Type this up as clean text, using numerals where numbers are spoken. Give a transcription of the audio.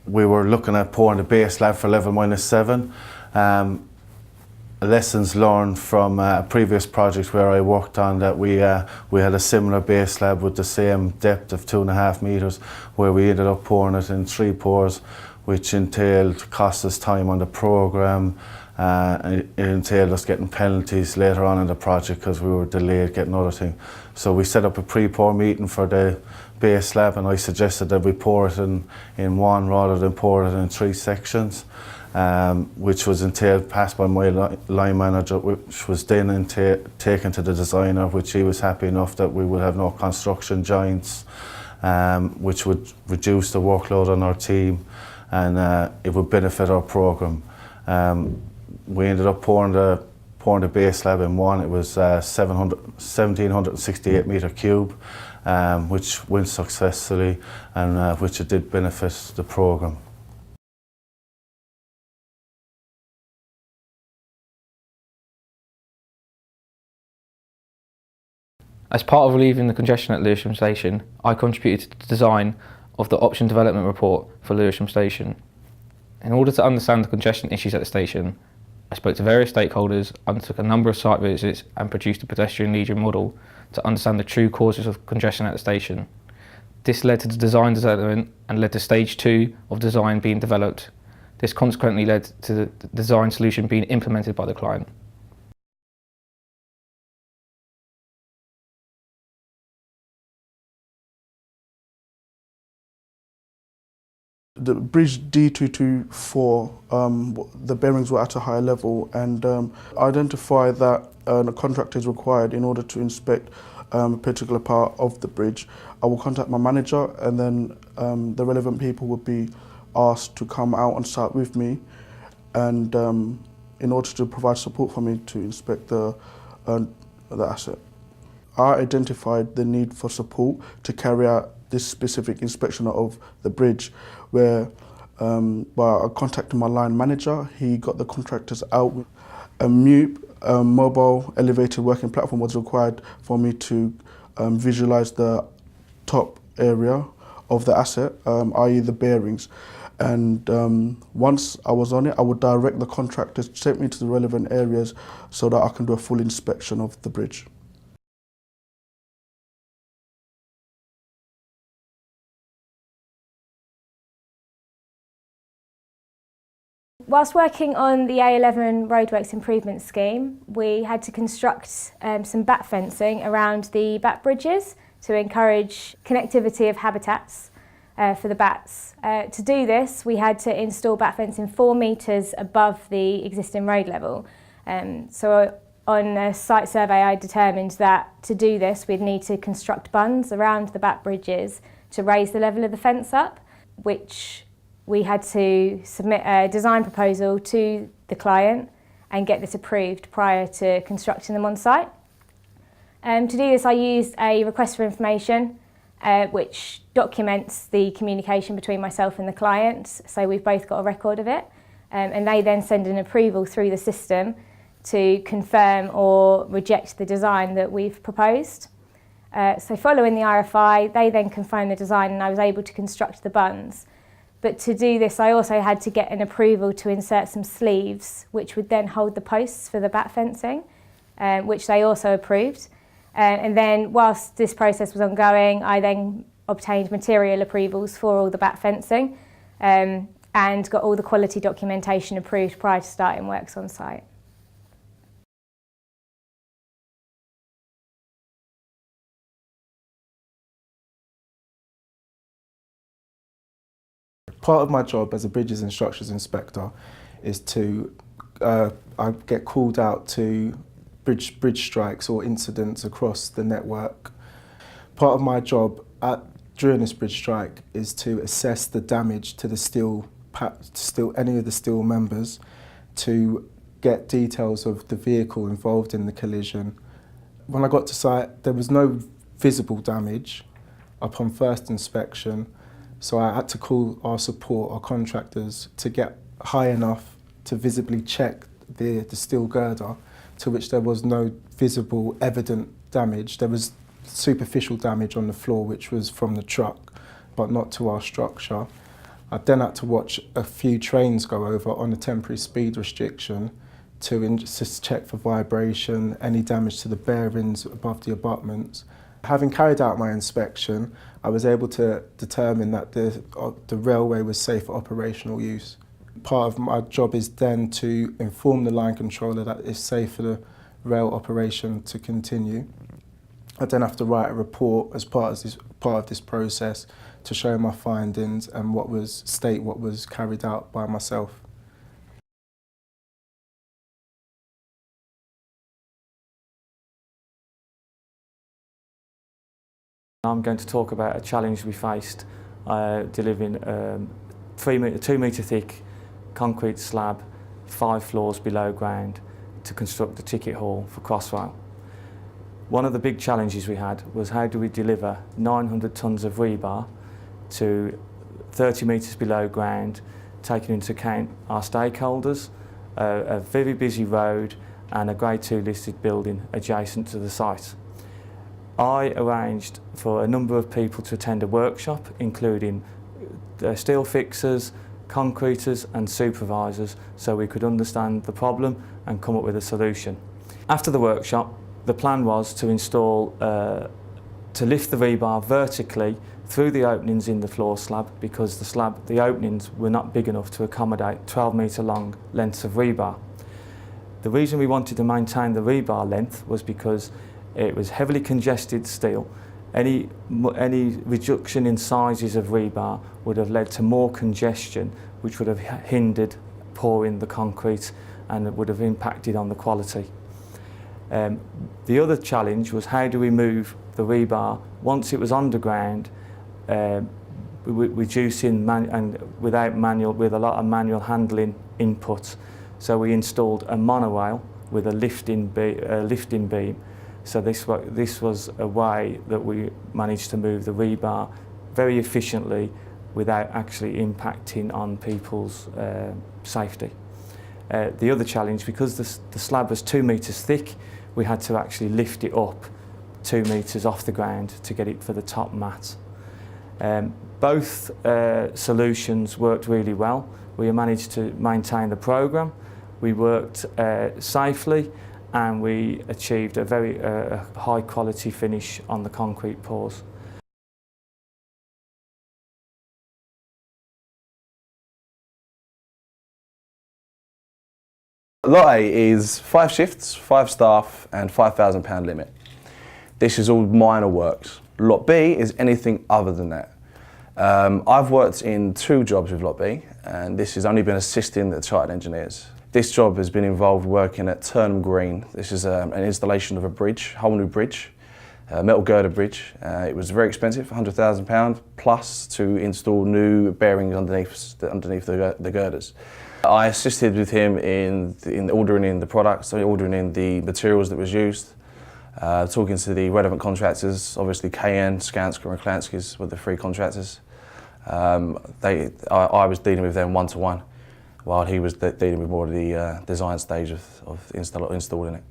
we were looking at pouring the base slab for level -7. Lessons learned from a previous project where I worked on, that we had a similar base slab with the same depth of 2.5 meters, where we ended up pouring it in 3 pours, which cost us time on the programme. It entailed us getting penalties later on in the project because we were delayed getting other things. So we set up a pre-pour meeting for the base slab, and I suggested that we pour it in one rather than pour it in 3 sections, which was passed by my line manager, which was then taken to the designer, which he was happy enough that we would have no construction joints, which would reduce the workload on our team, and it would benefit our programme. We ended up pouring the base slab in one. It was 1,768 metre cube, which went successfully, and which it did benefit the programme. As part of relieving the congestion at Lewisham Station, I contributed to the design of the option development report for Lewisham Station. In order to understand the congestion issues at the station, I spoke to various stakeholders, undertook a number of site visits, and produced a pedestrian legion model to understand the true causes of congestion at the station. This led to the design development and led to stage 2 of design being developed. This consequently led to the design solution being implemented by the client. The bridge D224, the bearings were at a higher level, and identify that a contractor is required in order to inspect a particular part of the bridge. I will contact my manager, and then the relevant people would be asked to come out on site with me, and in order to provide support for me to inspect the asset. I identified the need for support to carry out this specific inspection of the bridge, where by contacting my line manager, he got the contractors out. A MUP, mobile elevated working platform, was required for me to visualize the top area of the asset, i.e. the bearings. And once I was on it, I would direct the contractors to take me to the relevant areas so that I can do a full inspection of the bridge. Whilst working on the A11 roadworks improvement scheme, we had to construct some bat fencing around the bat bridges to encourage connectivity of habitats for the bats. To do this, we had to install bat fencing 4 metres above the existing road level. So on a site survey, I determined that to do this, we'd need to construct bunds around the bat bridges to raise the level of the fence up, which we had to submit a design proposal to the client and get this approved prior to constructing them on site. To do this, I used a request for information which documents the communication between myself and the client, so we've both got a record of it, and they then send an approval through the system to confirm or reject the design that we've proposed. So following the RFI, they then confirmed the design, and I was able to construct the bunds. But to do this, I also had to get an approval to insert some sleeves, which would then hold the posts for the bat fencing, which they also approved. And then whilst this process was ongoing, I then obtained material approvals for all the bat fencing and got all the quality documentation approved prior to starting works on site. Part of my job as a bridges and structures inspector is to I get called out to bridge strikes or incidents across the network. Part of my job during this bridge strike is to assess the damage to the any of the steel members, to get details of the vehicle involved in the collision. When I got to site, there was no visible damage upon first inspection. So I had to call our contractors, to get high enough to visibly check the steel girder, to which there was no visible, evident damage. There was superficial damage on the floor, which was from the truck, but not to our structure. I then had to watch a few trains go over on a temporary speed restriction to just check for vibration, any damage to the bearings above the abutments. Having carried out my inspection, I was able to determine that the railway was safe for operational use. Part of my job is then to inform the line controller that it's safe for the rail operation to continue. I then have to write a report as part of this process to show my findings and state what was carried out by myself. I'm going to talk about a challenge we faced delivering 2 metre thick concrete slab 5 floors below ground to construct the ticket hall for Crossrail. One of the big challenges we had was how do we deliver 900 tonnes of rebar to 30 metres below ground, taking into account our stakeholders, a very busy road and a Grade 2 listed building adjacent to the site. I arranged for a number of people to attend a workshop, including steel fixers, concreters and supervisors, so we could understand the problem and come up with a solution. After the workshop, the plan was to install, to lift the rebar vertically through the openings in the floor slab, because the openings were not big enough to accommodate 12 metre long lengths of rebar. The reason we wanted to maintain the rebar length was because it was heavily congested steel. Any reduction in sizes of rebar would have led to more congestion, which would have hindered pouring the concrete and it would have impacted on the quality. The other challenge was how do we move the rebar once it was underground, reducing with a lot of manual handling input. So we installed a monorail with a lifting beam. So this was a way that we managed to move the rebar very efficiently without actually impacting on people's safety. The other challenge, because the slab was 2 metres thick, we had to actually lift it up 2 metres off the ground to get it for the top mat. Both solutions worked really well. We managed to maintain the programme, we worked safely, and we achieved a very high quality finish on the concrete pours. Lot A is 5 shifts, 5 staff and £5,000 limit. This is all minor works. Lot B is anything other than that. I've worked in 2 jobs with Lot B, and this has only been assisting the chartered engineers. This job has been involved working at Turnham Green. This is an installation of a bridge, whole new bridge, a metal girder bridge. It was very expensive, £100,000 plus to install new bearings underneath the girders. I assisted with him in ordering in the products, ordering in the materials that was used, talking to the relevant contractors. Obviously KN, Skanska and Klansky's were the 3 contractors. I was dealing with them one-to-one, while he was dealing with more of the design stage of installing it.